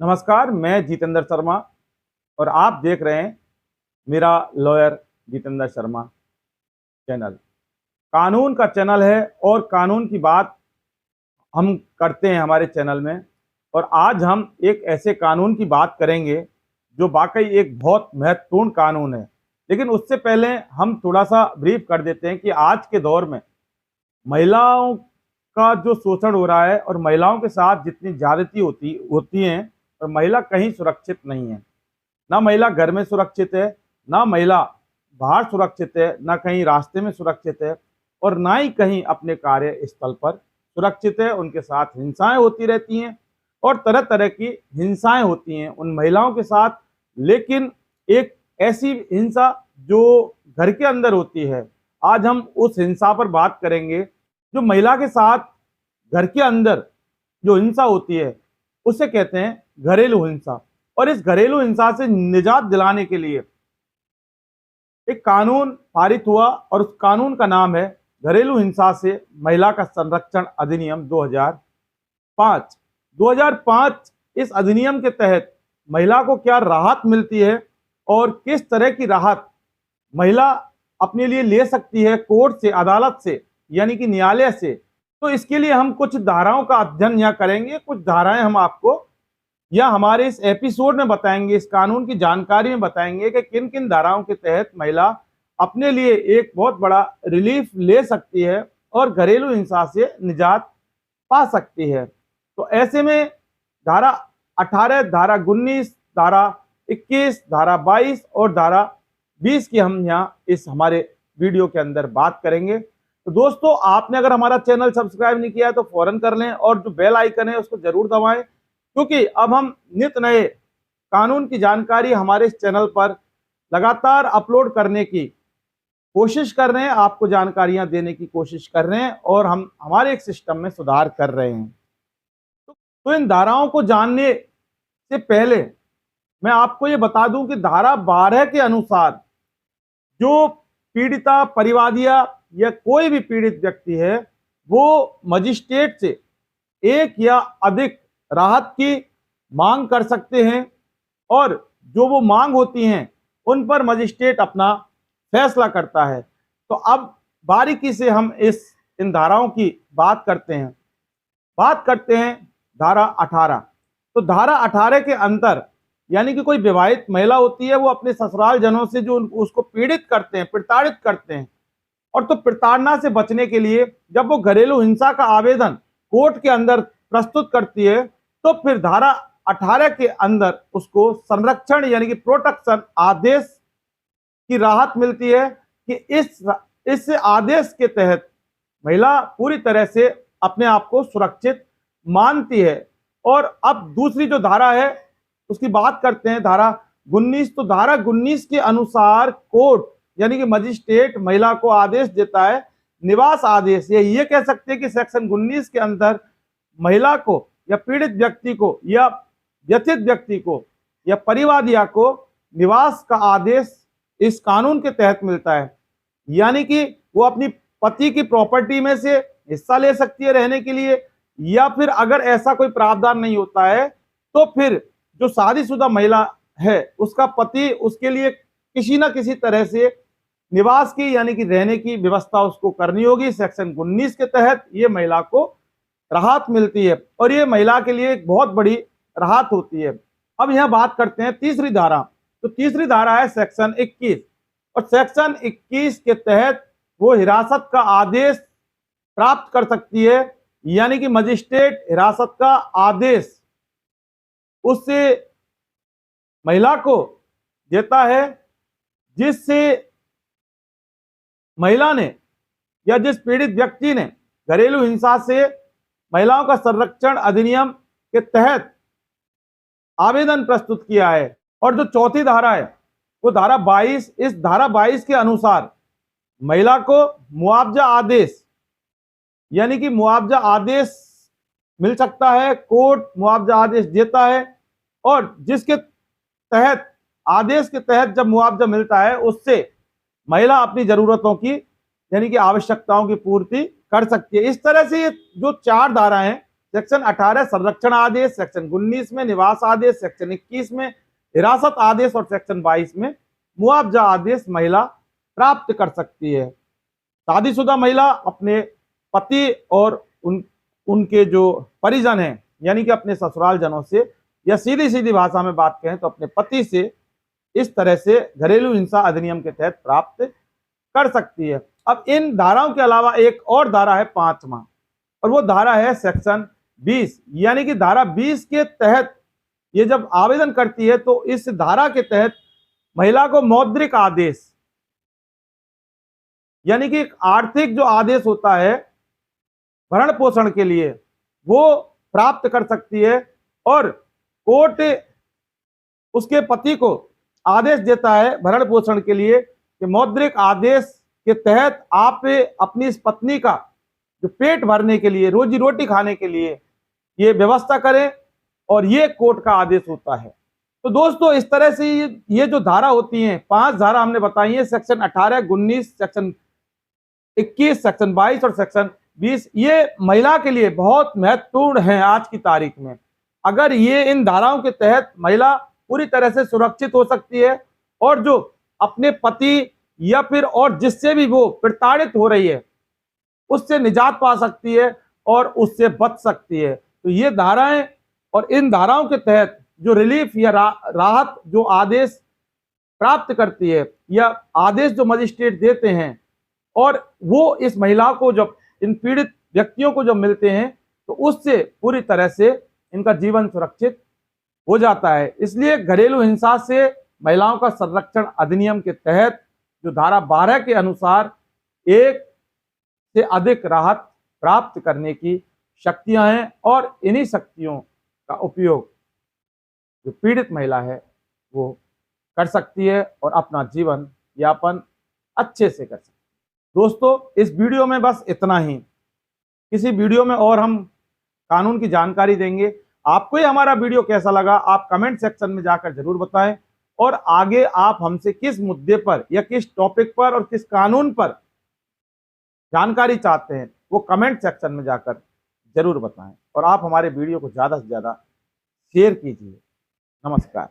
नमस्कार, मैं जितेंद्र शर्मा और आप देख रहे हैं मेरा लॉयर जितेंद्र शर्मा चैनल। कानून का चैनल है और कानून की बात हम करते हैं हमारे चैनल में। और आज हम एक ऐसे कानून की बात करेंगे जो वाकई एक बहुत महत्वपूर्ण कानून है। लेकिन उससे पहले हम थोड़ा सा ब्रीफ कर देते हैं कि आज के दौर में महिलाओं का जो शोषण हो रहा है और महिलाओं के साथ जितनी ज्यादती होती होती हैं, और महिला कहीं सुरक्षित नहीं है। ना महिला घर में सुरक्षित है, ना महिला बाहर सुरक्षित है, ना कहीं रास्ते में सुरक्षित है, और ना ही कहीं अपने कार्य स्थल पर सुरक्षित है। उनके साथ हिंसाएं होती रहती हैं और तरह तरह की हिंसाएं होती हैं उन महिलाओं के साथ। लेकिन एक ऐसी हिंसा जो घर के अंदर होती है, आज हम उस हिंसा पर बात करेंगे। जो महिला के साथ घर के अंदर जो हिंसा होती है उसे कहते हैं घरेलू हिंसा। और इस घरेलू हिंसा से निजात दिलाने के लिए एक कानून पारित हुआ और उस कानून का नाम है घरेलू हिंसा से महिला का संरक्षण अधिनियम 2005। 2005 इस अधिनियम के तहत महिला को क्या राहत मिलती है और किस तरह की राहत महिला अपने लिए ले सकती है कोर्ट से, अदालत से, यानी कि न्यायालय से। तो इसके लिए हम कुछ धाराओं का अध्ययन यहाँ करेंगे। कुछ धाराएं हम आपको या हमारे इस एपिसोड में बताएंगे, इस कानून की जानकारी में बताएंगे कि किन किन धाराओं के तहत महिला अपने लिए एक बहुत बड़ा रिलीफ ले सकती है और घरेलू हिंसा से निजात पा सकती है। तो ऐसे में धारा 18, धारा 19, धारा 21, धारा 22 और धारा 20 की हम यहाँ इस हमारे वीडियो के अंदर बात करेंगे। तो दोस्तों, आपने अगर हमारा चैनल सब्सक्राइब नहीं किया है तो फौरन कर लें और जो बेल आइकन है उसको जरूर दबाएं, क्योंकि अब हम नित नए कानून की जानकारी हमारे इस चैनल पर लगातार अपलोड करने की कोशिश कर रहे हैं, आपको जानकारियां देने की कोशिश कर रहे हैं और हम हमारे एक सिस्टम में सुधार कर रहे हैं। तो इन धाराओं को जानने से पहले मैं आपको ये बता दूं कि धारा 12 के अनुसार जो पीड़िता, परिवादिया या कोई भी पीड़ित व्यक्ति है वो मजिस्ट्रेट से एक या अधिक राहत की मांग कर सकते हैं और जो वो मांग होती हैं उन पर मजिस्ट्रेट अपना फैसला करता है। तो अब बारीकी से हम इन धाराओं की बात करते हैं। धारा 18। तो धारा 18 के अंतर, यानी कि कोई विवाहित महिला होती है, वो अपने ससुराल जनों से जो उसको पीड़ित करते हैं, प्रताड़ित करते हैं, और तो प्रताड़ना से बचने के लिए जब वो घरेलू हिंसा का आवेदन कोर्ट के अंदर प्रस्तुत करती है तो फिर धारा 18 के अंदर उसको संरक्षण यानी कि प्रोटेक्शन आदेश की राहत मिलती है कि इस आदेश के तहत महिला पूरी तरह से अपने आप को सुरक्षित मानती है। और अब दूसरी जो धारा है उसकी बात करते हैं, धारा 19। तो धारा 19 के अनुसार कोर्ट यानी कि मजिस्ट्रेट महिला को आदेश देता है, निवास आदेश। ये कह सकते हैं कि सेक्शन 19 के अंदर महिला को या पीड़ित व्यक्ति को या व्यथित व्यक्ति को या परिवादिया को निवास का आदेश इस कानून के तहत मिलता है, यानी कि वो अपनी पति की प्रॉपर्टी में से हिस्सा ले सकती है रहने के लिए, या फिर अगर ऐसा कोई प्रावधान नहीं होता है तो फिर जो शादीशुदा महिला है उसका पति उसके लिए किसी ना किसी तरह से निवास की यानी कि रहने की व्यवस्था उसको करनी होगी। सेक्शन 19 के तहत ये महिला को राहत मिलती है और ये महिला के लिए एक बहुत बड़ी राहत होती है। अब यहां बात करते हैं तीसरी धारा। तो तीसरी धारा है सेक्शन 21, और सेक्शन 21 के तहत वो हिरासत का आदेश प्राप्त कर सकती है, यानी कि मजिस्ट्रेट हिरासत का आदेश उससे महिला को देता है जिससे महिला ने या जिस पीड़ित व्यक्ति ने घरेलू हिंसा से महिलाओं का संरक्षण अधिनियम के तहत आवेदन प्रस्तुत किया है। और जो चौथी धारा है वो धारा 22। इस धारा 22 के अनुसार महिला को मुआवजा आदेश यानी कि मुआवजा आदेश मिल सकता है, कोर्ट मुआवजा आदेश देता है, और जिसके तहत आदेश के तहत जब मुआवजा मिलता है उससे महिला अपनी जरूरतों की यानी कि आवश्यकताओं की पूर्ति कर सकती है। इस तरह से ये जो 4 धाराएं सेक्शन 18 संरक्षण आदेश, सेक्शन 19 में निवास आदेश, सेक्शन 21 में हिरासत आदेश और सेक्शन 22 में मुआवजा आदेश महिला प्राप्त कर सकती है। शादीशुदा महिला अपने पति और उनके जो परिजन हैं यानी कि अपने ससुराल जनों से, या सीधी सीधी भाषा में बात कहें तो अपने पति से इस तरह से घरेलू हिंसा अधिनियम के तहत प्राप्त कर सकती है। अब इन धाराओं के अलावा एक और धारा है 5वां, और वो धारा है सेक्शन 20, यानी कि धारा 20 के तहत ये जब आवेदन करती है तो इस धारा के तहत महिला को मौद्रिक आदेश यानी कि आर्थिक जो आदेश होता है भरण पोषण के लिए वो प्राप्त कर सकती है, और कोर्ट उसके पति को आदेश देता है भरण पोषण के लिए कि मौद्रिक आदेश के तहत आप अपनी इस पत्नी का जो पेट भरने के लिए, रोजी रोटी खाने के लिए ये व्यवस्था करें, और ये कोर्ट का आदेश होता है। तो दोस्तों इस तरह से ये जो धारा होती हैं, 5 धारा हमने बताई है, सेक्शन 18, 19, सेक्शन 21, सेक्शन 22 और सेक्शन 20, ये महिला के लिए बहुत महत्वपूर्ण है आज की तारीख में। अगर ये इन धाराओं के तहत महिला पूरी तरह से सुरक्षित हो सकती है, और जो अपने पति या फिर और जिससे भी वो प्रताड़ित हो रही है उससे निजात पा सकती है और उससे बच सकती है। तो ये धाराएं और इन धाराओं के तहत जो रिलीफ या राहत जो आदेश प्राप्त करती है या आदेश जो मजिस्ट्रेट देते हैं, और वो इस महिला को जब इन पीड़ित व्यक्तियों को जब मिलते हैं तो उससे पूरी तरह से इनका जीवन सुरक्षित हो जाता है। इसलिए घरेलू हिंसा से महिलाओं का संरक्षण अधिनियम के तहत जो धारा 12 के अनुसार एक से अधिक राहत प्राप्त करने की शक्तियां हैं, और इन्हीं शक्तियों का उपयोग जो पीड़ित महिला है वो कर सकती है और अपना जीवन यापन अच्छे से कर सकती है। दोस्तों इस वीडियो में बस इतना ही। किसी वीडियो में और हम कानून की जानकारी देंगे। आपको ये हमारा वीडियो कैसा लगा आप कमेंट सेक्शन में जाकर जरूर बताएं, और आगे आप हमसे किस मुद्दे पर या किस टॉपिक पर और किस कानून पर जानकारी चाहते हैं वो कमेंट सेक्शन में जाकर जरूर बताएं, और आप हमारे वीडियो को ज़्यादा से ज़्यादा शेयर कीजिए। नमस्कार।